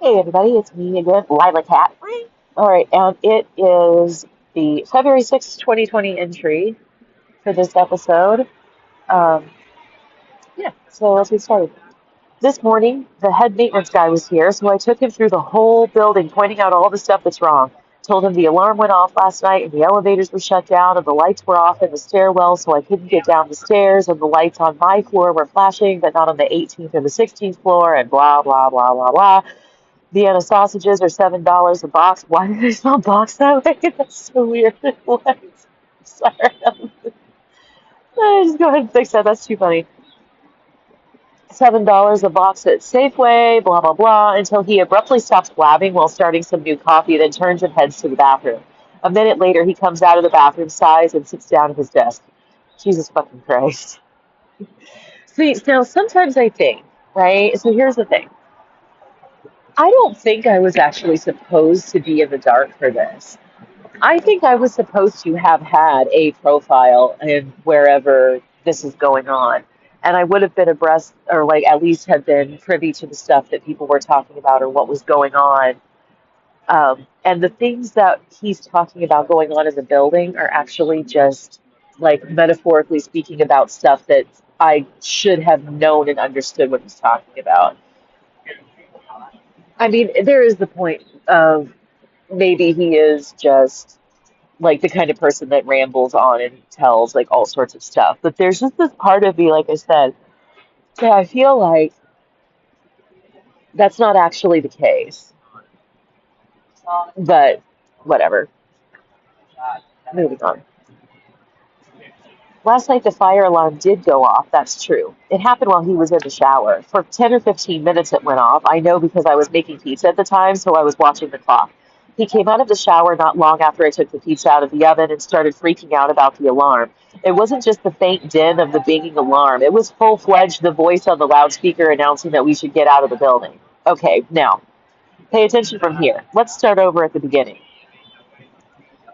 Hey everybody, it's me again, Lila Cat. All right, and it is the February 6th, 2020 entry for this episode. Um, yeah, so let's get started. This morning, the head maintenance guy was here, so I took him through the whole building, pointing out all the stuff that's wrong. Told him the alarm went off last night, and the elevators were shut down, and the lights were off in the stairwell, so I couldn't get down the stairs, and the lights on my floor were flashing, but not on the 18th or the 16th floor, and blah, blah, blah, blah, blah. Vienna sausages are $7 a box. Why do they smell boxed that way? That's so weird. What? Sorry. Just go ahead and fix that. That's too funny. $7 a box at Safeway, blah, blah, blah, until he abruptly stops blabbing while starting some new coffee, then turns and heads to the bathroom. A minute later, he comes out of the bathroom, sighs, and sits down at his desk. Jesus fucking Christ. See, now sometimes I think, right? So here's the thing. I don't think I was actually supposed to be in the dark for this. I think I was supposed to have had a profile in wherever this is going on. And I would have been abreast, or like at least have been privy to the stuff that people were talking about or what was going on. And the things that he's talking about going on in the building are actually just like metaphorically speaking about stuff that I should have known and understood what he's talking about. I mean, there is the point of maybe he is just like the kind of person that rambles on and tells like all sorts of stuff. But there's just this part of me, like I said, that I feel like that's not actually the case. But whatever. Moving on. Last night the fire alarm did go off, that's true. It happened while he was in the shower. For 10 or 15 minutes it went off. I know because I was making pizza at the time, so I was watching the clock. He came out of the shower not long after I took the pizza out of the oven and started freaking out about the alarm. It wasn't just the faint din of the binging alarm. It was full-fledged the voice on the loudspeaker announcing that we should get out of the building. Okay, now, pay attention from here. Let's start over at the beginning.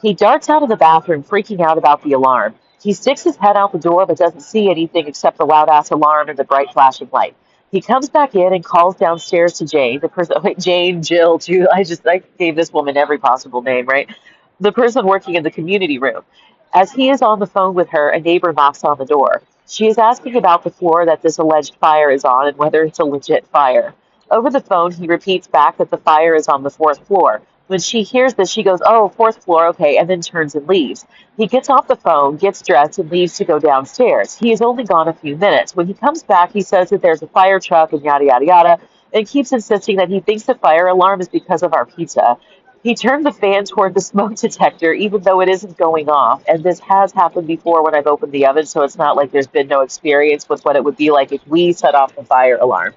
He darts out of the bathroom, freaking out about the alarm. He sticks his head out the door but doesn't see anything except the loud ass alarm and the bright flashing light. He comes back in and calls downstairs to Jane, the person, like Jane, Jill, Julie. I gave this woman every possible name, right? The person working in the community room. As he is on the phone with her, a neighbor knocks on the door. She is asking about the floor that this alleged fire is on and whether it's a legit fire. Over the phone, he repeats back that the fire is on the fourth floor. When she hears this, she goes, "Oh, fourth floor, okay," and then turns and leaves. He gets off the phone, gets dressed, and leaves to go downstairs. He has only gone a few minutes. When he comes back, he says that there's a fire truck and yada, yada, yada, and keeps insisting that he thinks the fire alarm is because of our pizza. He turned the fan toward the smoke detector, even though it isn't going off. And this has happened before when I've opened the oven, so it's not like there's been no experience with what it would be like if we set off the fire alarm.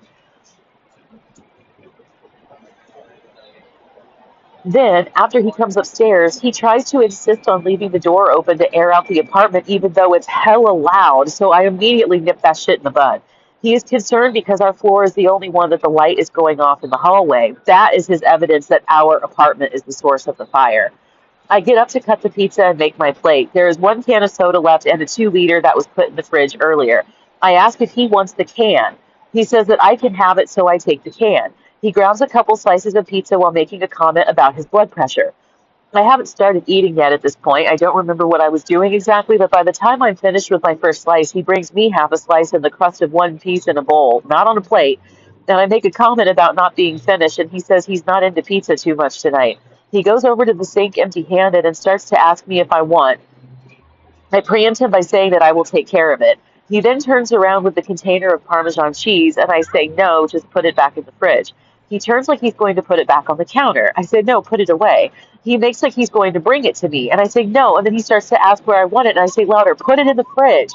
Then, after he comes upstairs, he tries to insist on leaving the door open to air out the apartment, even though it's hella loud. So I immediately nip that shit in the bud. He is concerned because our floor is the only one that the light is going off in the hallway. That is his evidence that our apartment is the source of the fire. I get up to cut the pizza and make my plate. There is one can of soda left and a 2 liter that was put in the fridge earlier. I ask if he wants the can. He says that I can have it, so I take the can. He grabs a couple slices of pizza while making a comment about his blood pressure. I haven't started eating yet at this point. I don't remember what I was doing exactly, but by the time I'm finished with my first slice, he brings me half a slice and the crust of one piece in a bowl, not on a plate. And I make a comment about not being finished, and he says he's not into pizza too much tonight. He goes over to the sink empty handed and starts to ask me if I want. I preempt him by saying that I will take care of it. He then turns around with the container of Parmesan cheese, and I say, "No, just put it back in the fridge." He turns like he's going to put it back on the counter. I say, "No, put it away." He makes like he's going to bring it to me, and I say, "No," and then he starts to ask where I want it, and I say louder, "Put it in the fridge."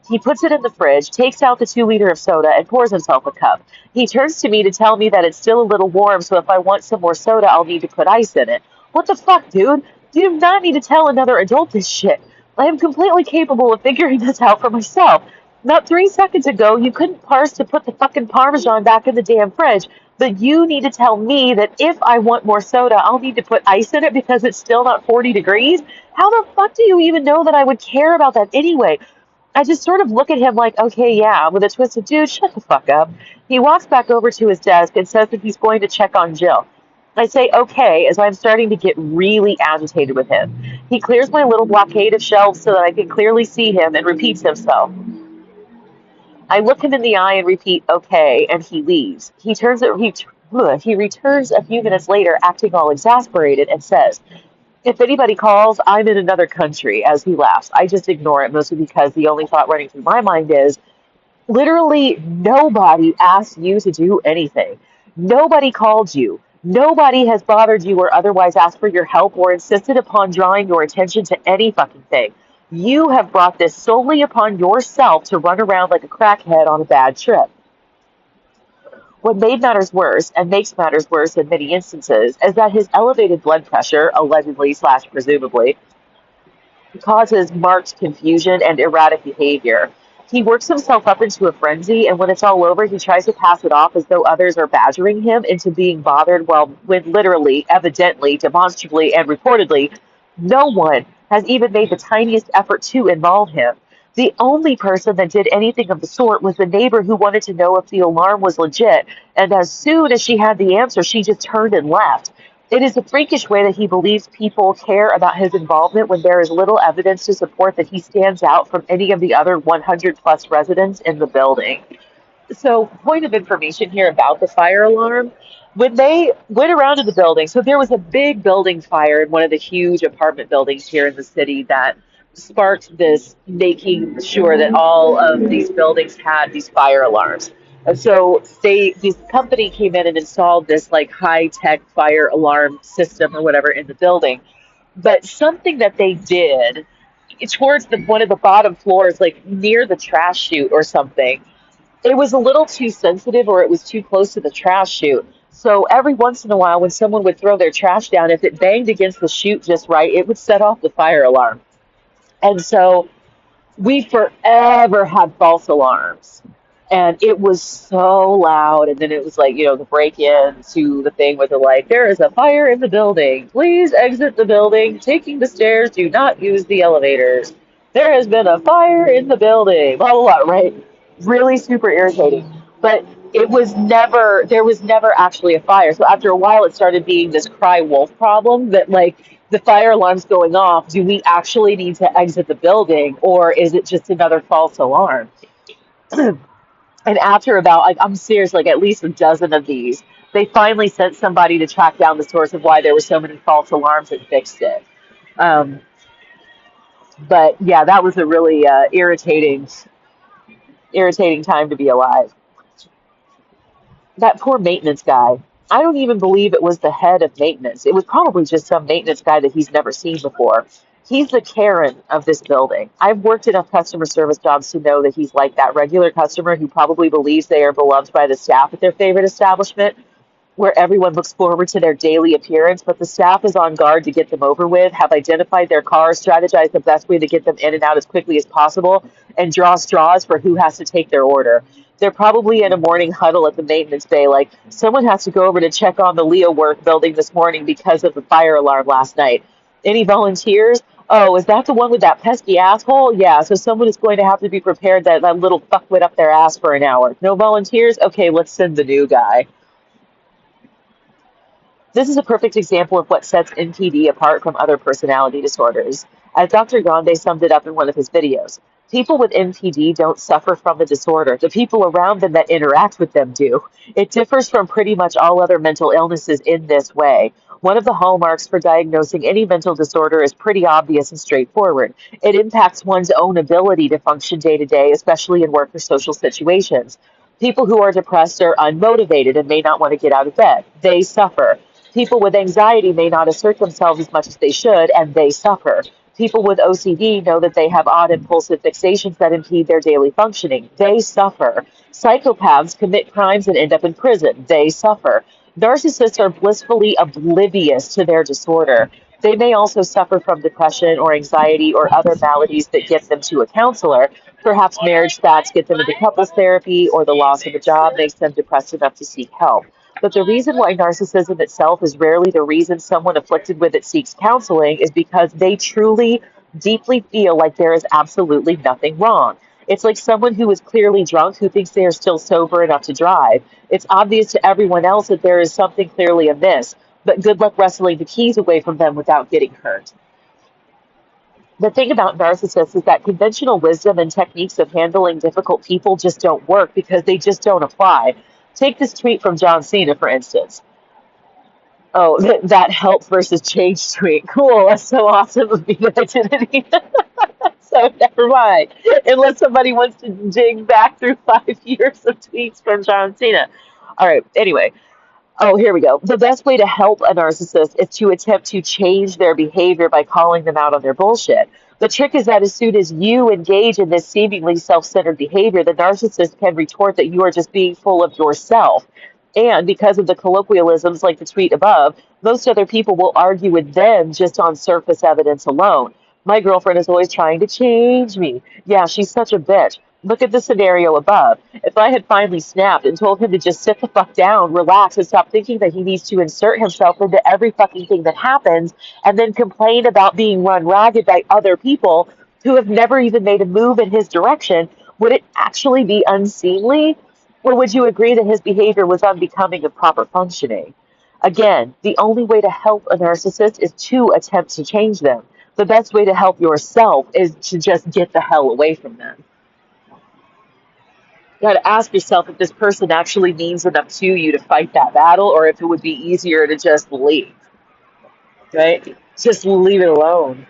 He puts it in the fridge, takes out the 2 liter of soda, and pours himself a cup. He turns to me to tell me that it's still a little warm, so if I want some more soda, I'll need to put ice in it. What the fuck, dude? You do not need to tell another adult this shit. I am completely capable of figuring this out for myself. Not 3 seconds ago, you couldn't parse to put the fucking Parmesan back in the damn fridge, but you need to tell me that if I want more soda, I'll need to put ice in it because it's still not 40 degrees? How the fuck do you even know that I would care about that anyway? I just sort of look at him like, okay, yeah, with a twisted dude, shut the fuck up. He walks back over to his desk and says that he's going to check on Jill. I say, okay, as I'm starting to get really agitated with him. He clears my little blockade of shelves so that I can clearly see him and repeats himself. I look him in the eye and repeat, okay, and he leaves. He returns a few minutes later, acting all exasperated, and says, if anybody calls, I'm in another country, as he laughs. I just ignore it, mostly because the only thought running through my mind is, literally nobody asked you to do anything. Nobody called you. Nobody has bothered you or otherwise asked for your help or insisted upon drawing your attention to any fucking thing. You have brought this solely upon yourself to run around like a crackhead on a bad trip. What made matters worse, and makes matters worse in many instances, is that his elevated blood pressure, allegedly slash presumably, causes marked confusion and erratic behavior. He works himself up into a frenzy, and when it's all over, he tries to pass it off as though others are badgering him into being bothered, while when literally, evidently, demonstrably, and reportedly, no one has even made the tiniest effort to involve him. The only person that did anything of the sort was the neighbor who wanted to know if the alarm was legit, and as soon as she had the answer, she just turned and left. It is a freakish way that he believes people care about his involvement when there is little evidence to support that he stands out from any of the other 100 plus residents in the building. So, point of information here about the fire alarm. When they went around to the building, so there was a big building fire in one of the huge apartment buildings here in the city that sparked this, making sure that all of these buildings had these fire alarms. And so this company came in and installed this like high tech fire alarm system or whatever in the building. But something that they did towards one of the bottom floors, like near the trash chute or something, it was a little too sensitive or it was too close to the trash chute. So every once in a while, when someone would throw their trash down, if it banged against the chute just right, it would set off the fire alarm. And so we forever had false alarms. And it was so loud. And then it was like, the break in to the thing with the like, there is a fire in the building. Please exit the building. Taking the stairs. Do not use the elevators. There has been a fire in the building. Blah, blah, blah, right? Really super irritating. But there was never actually a fire. So after a while, it started being this cry wolf problem that, like, the fire alarm's going off. Do we actually need to exit the building, or is it just another false alarm? And after about, like, I'm serious, like at least a dozen of these, they finally sent somebody to track down the source of why there were so many false alarms and fixed it. Um, but yeah, that was a really irritating time to be alive. That poor maintenance guy. I don't even believe it was the head of maintenance. It was probably just some maintenance guy that he's never seen before. He's the Karen of this building. I've worked enough customer service jobs to know that he's like that regular customer who probably believes they are beloved by the staff at their favorite establishment, where everyone looks forward to their daily appearance, but the staff is on guard to get them over with, have identified their cars, strategized the best way to get them in and out as quickly as possible, and draw straws for who has to take their order. They're probably in a morning huddle at the maintenance bay, like, someone has to go over to check on the Leo work building this morning because of the fire alarm last night. Any volunteers? Oh, is that the one with that pesky asshole? Yeah, so someone is going to have to be prepared that little fuck went up their ass for an hour. No volunteers? Okay, let's send the new guy. This is a perfect example of what sets NPD apart from other personality disorders. As Dr. Grande summed it up in one of his videos, people with NPD don't suffer from the disorder. The people around them that interact with them do. It differs from pretty much all other mental illnesses in this way. One of the hallmarks for diagnosing any mental disorder is pretty obvious and straightforward. It impacts one's own ability to function day to day, especially in work or social situations. People who are depressed are unmotivated and may not want to get out of bed. They suffer. People with anxiety may not assert themselves as much as they should, and they suffer. People with OCD know that they have odd impulsive fixations that impede their daily functioning. They suffer. Psychopaths commit crimes and end up in prison. They suffer. Narcissists are blissfully oblivious to their disorder. They may also suffer from depression or anxiety or other maladies that get them to a counselor. Perhaps marriage spats get them into couples therapy, or the loss of a job makes them depressed enough to seek help. But the reason why narcissism itself is rarely the reason someone afflicted with it seeks counseling is because they truly deeply feel like there is absolutely nothing wrong. It's like someone who is clearly drunk who thinks they are still sober enough to drive. It's obvious to everyone else that there is something clearly amiss, but good luck wrestling the keys away from them without getting hurt. The thing about narcissists is that conventional wisdom and techniques of handling difficult people just don't work because they just don't apply. Take this tweet from John Cena, for instance. Oh, that help versus change tweet. Cool. That's so awesome of me that I didn't. So never mind. Unless somebody wants to dig back through 5 years of tweets from John Cena. All right. Anyway, oh, here we go. The best way to help a narcissist is to attempt to change their behavior by calling them out on their bullshit. The trick is that as soon as you engage in this seemingly self centered behavior, the narcissist can retort that you are just being full of yourself. And because of the colloquialisms like the tweet above, most other people will argue with them just on surface evidence alone. My girlfriend is always trying to change me. Yeah, she's such a bitch. Look at the scenario above. If I had finally snapped and told him to just sit the fuck down, relax, and stop thinking that he needs to insert himself into every fucking thing that happens, and then complain about being run ragged by other people who have never even made a move in his direction, would it actually be unseemly? Or would you agree that his behavior was unbecoming of proper functioning? Again, the only way to help a narcissist is to attempt to change them. The best way to help yourself is to just get the hell away from them. You got to ask yourself if this person actually means enough to you to fight that battle, or if it would be easier to just leave, right? Just leave it alone.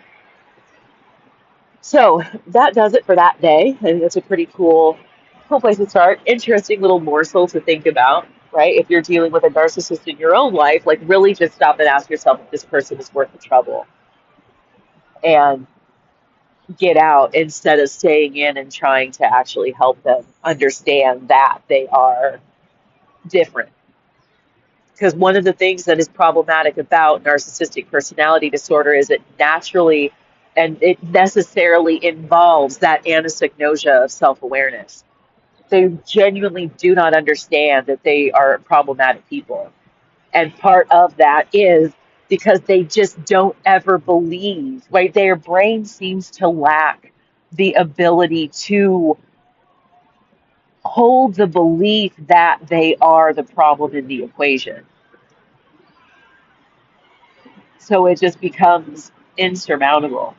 So that does it for that day. I think that's a pretty cool place to start. Interesting little morsel to think about, right? If you're dealing with a narcissist in your own life, like really just stop and ask yourself if this person is worth the trouble and get out instead of staying in and trying to actually help them understand that they are different. Because one of the things that is problematic about narcissistic personality disorder is it naturally and it necessarily involves that anosognosia of self-awareness. They genuinely do not understand that they are problematic people. And part of that is because they just don't ever believe, right? Their brain seems to lack the ability to hold the belief that they are the problem in the equation. So it just becomes insurmountable,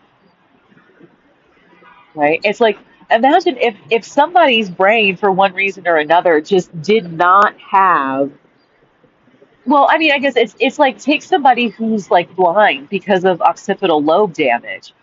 right? It's like imagine if somebody's brain for one reason or another just did not have, well, I mean, I guess it's like take somebody who's like blind because of occipital lobe damage,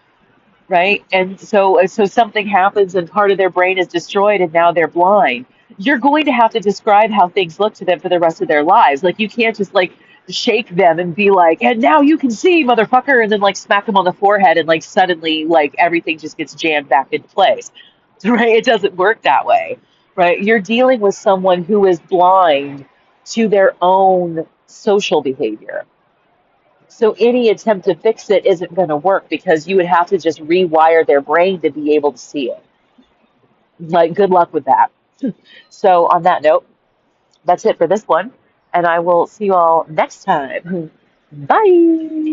right? And so something happens and part of their brain is destroyed and now they're blind. You're going to have to describe how things look to them for the rest of their lives. Like you can't just like shake them and be like, and now you can see, motherfucker, and then like smack them on the forehead and like suddenly like everything just gets jammed back into place. Right? It doesn't work that way. Right? You're dealing with someone who is blind to their own social behavior. So any attempt to fix it isn't going to work because you would have to just rewire their brain to be able to see it. Like, good luck with that. So, on that note, that's it for this one. And I will see you all next time. Bye.